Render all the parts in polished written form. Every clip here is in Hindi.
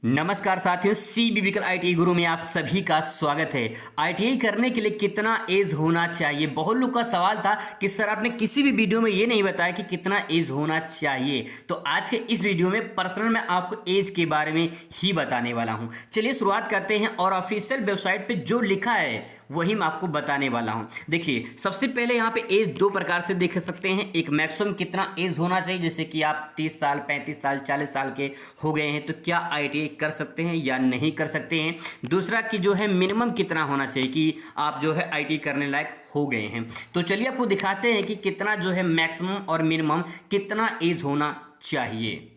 नमस्कार साथियों, सीबीबीकल आईटीआई गुरु में आप सभी का स्वागत है। आईटीआई करने के लिए कितना एज होना चाहिए? बहुत लोग का सवाल था कि सर आपने किसी भी वीडियो में ये नहीं बताया कि कितना एज होना चाहिए। तो आज के इस वीडियो में पर्सनल मैं आपको एज के बारे में ही बताने वाला हूं। चलिए शुरुआत करते हैं और ऑफिशियल वेबसाइट पे जो लिखा है वही मैं आपको बताने वाला हूं। देखिए, सबसे पहले यहाँ पे एज दो प्रकार से देख सकते हैं। एक मैक्सिमम कितना एज होना चाहिए, जैसे कि आप 30 साल 35 साल 40 साल के हो गए हैं तो क्या आईटीआई कर सकते हैं या नहीं कर सकते हैं। दूसरा कि जो है मिनिमम कितना होना चाहिए कि आप जो है आईटीआई करने लायक हो गए हैं। तो चलिए आपको दिखाते हैं कि कितना जो है मैक्सिमम और मिनिमम कितना एज होना चाहिए।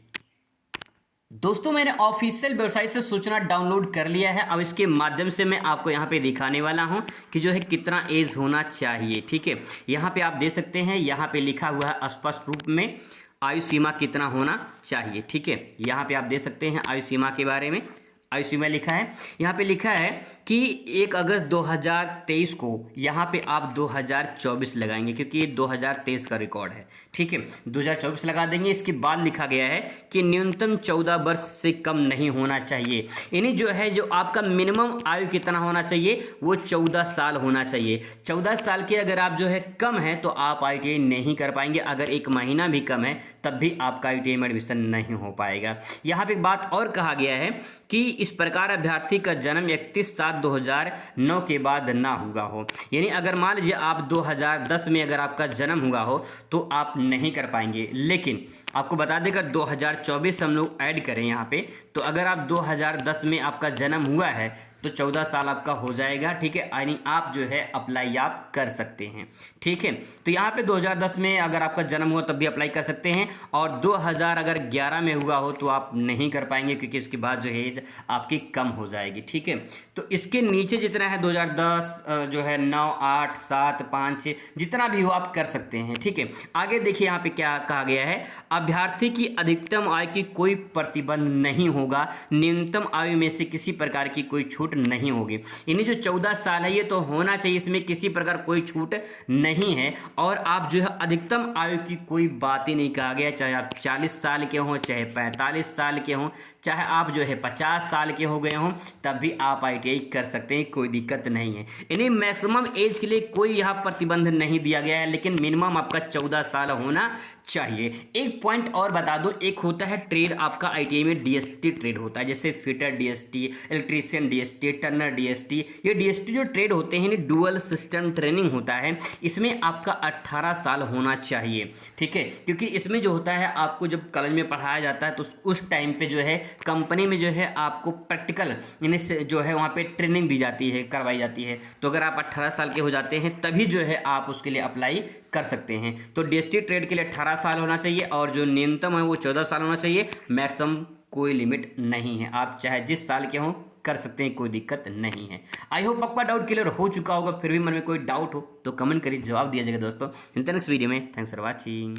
दोस्तों, मैंने ऑफिशियल वेबसाइट से सूचना डाउनलोड कर लिया है। अब इसके माध्यम से मैं आपको यहाँ पे दिखाने वाला हूँ कि जो है कितना एज होना चाहिए। ठीक है, यहाँ पे आप देख सकते हैं, यहाँ पे लिखा हुआ है स्पष्ट रूप में आयु सीमा कितना होना चाहिए। ठीक है, यहाँ पे आप देख सकते हैं आयु सीमा के बारे में आयु सीमा लिखा है। यहाँ पे लिखा है कि 1 अगस्त 2023 को यहाँ पे आप 2024 लगाएंगे, क्योंकि ये 2023 का रिकॉर्ड है। ठीक है, 2024 लगा देंगे। इसके बाद लिखा गया है कि न्यूनतम 14 वर्ष से कम नहीं होना चाहिए। यानी जो आपका मिनिमम आयु कितना होना चाहिए वो 14 साल होना चाहिए। 14 साल के अगर आप जो है कम है तो आप आईटीआई नहीं कर पाएंगे। अगर 1 महीना भी कम है तब भी आपका आईटीआई में एडमिशन नहीं हो पाएगा। यहाँ पे एक बात और कहा गया है कि इस प्रकार अभ्यर्थी का जन्म 31/7/2009 के बाद ना हुआ हो। यानी अगर मान लीजिए आप 2010 में अगर आपका जन्म हुआ हो तो आप नहीं कर पाएंगे। लेकिन आपको बता दें, अगर 2024 हम लोग ऐड करें यहाँ पे, तो अगर आप 2010 में आपका जन्म हुआ है तो 14 साल आपका हो जाएगा। ठीक है, यानी आप जो है अप्लाई आप कर सकते हैं। ठीक है, तो यहाँ पे 2010 में अगर आपका जन्म हुआ तब भी अप्लाई कर सकते हैं, और 2011 में हुआ हो तो आप नहीं कर पाएंगे, क्योंकि इसके बाद जो है एज आपकी कम हो जाएगी। ठीक है, तो इसके नीचे जितना है 2010 जो है 9 8 7 5 6 जितना भी हो आप कर सकते हैं। ठीक है, आगे देखिए यहाँ पे क्या कहा गया है। अभ्यर्थी की अधिकतम आयु की कोई प्रतिबंध नहीं होगा। न्यूनतम आयु में से किसी प्रकार की कोई छूट नहीं होगी। यानी जो 14 साल है ये तो होना चाहिए, इसमें किसी प्रकार कोई छूट नहीं है। और आप जो है अधिकतम आयु की कोई बात ही नहीं कहा गया, चाहे आप 40 साल के हों, चाहे 45 साल के हों, चाहे आप जो है 50 साल के हो गए हों, तब भी आप आईटीआई कर सकते हैं, कोई दिक्कत नहीं है। यानी मैक्सिमम एज के लिए कोई यहाँ प्रतिबंध नहीं दिया गया है, लेकिन मिनिमम आपका 14 साल होना चाहिए। एक पॉइंट और बता दूं, एक होता है ट्रेड, आपका आईटीआई में डीएसटी ट्रेड होता है, जैसे fitter DST, electrician DST, Turner DST. ये डीएसटी जो ट्रेड होते हैं डुअल सिस्टम ट्रेनिंग होता है, इसमें आपका 18 साल होना चाहिए। ठीक है, क्योंकि इसमें जो होता है आपको जब कॉलेज में पढ़ाया जाता है तो उस टाइम पे जो है कंपनी में जो है आपको प्रैक्टिकल यानी जो है वहाँ पे ट्रेनिंग दी जाती है, करवाई जाती है। तो अगर आप 18 साल के हो जाते हैं तभी जो है आप उसके लिए अप्लाई कर सकते हैं। तो डीएसटी ट्रेड के लिए 18 साल होना चाहिए, और जो न्यूनतम है वो 14 साल होना चाहिए। मैक्सिमम कोई लिमिट नहीं है, आप चाहे जिस साल के हों कर सकते हैं, कोई दिक्कत नहीं है। आई होप आपका डाउट क्लियर हो चुका होगा। फिर भी मन में कोई डाउट हो तो कमेंट करिए, जवाब दिया जाएगा। दोस्तों, मिलते हैं नेक्स्ट वीडियो में। Thanks for watching.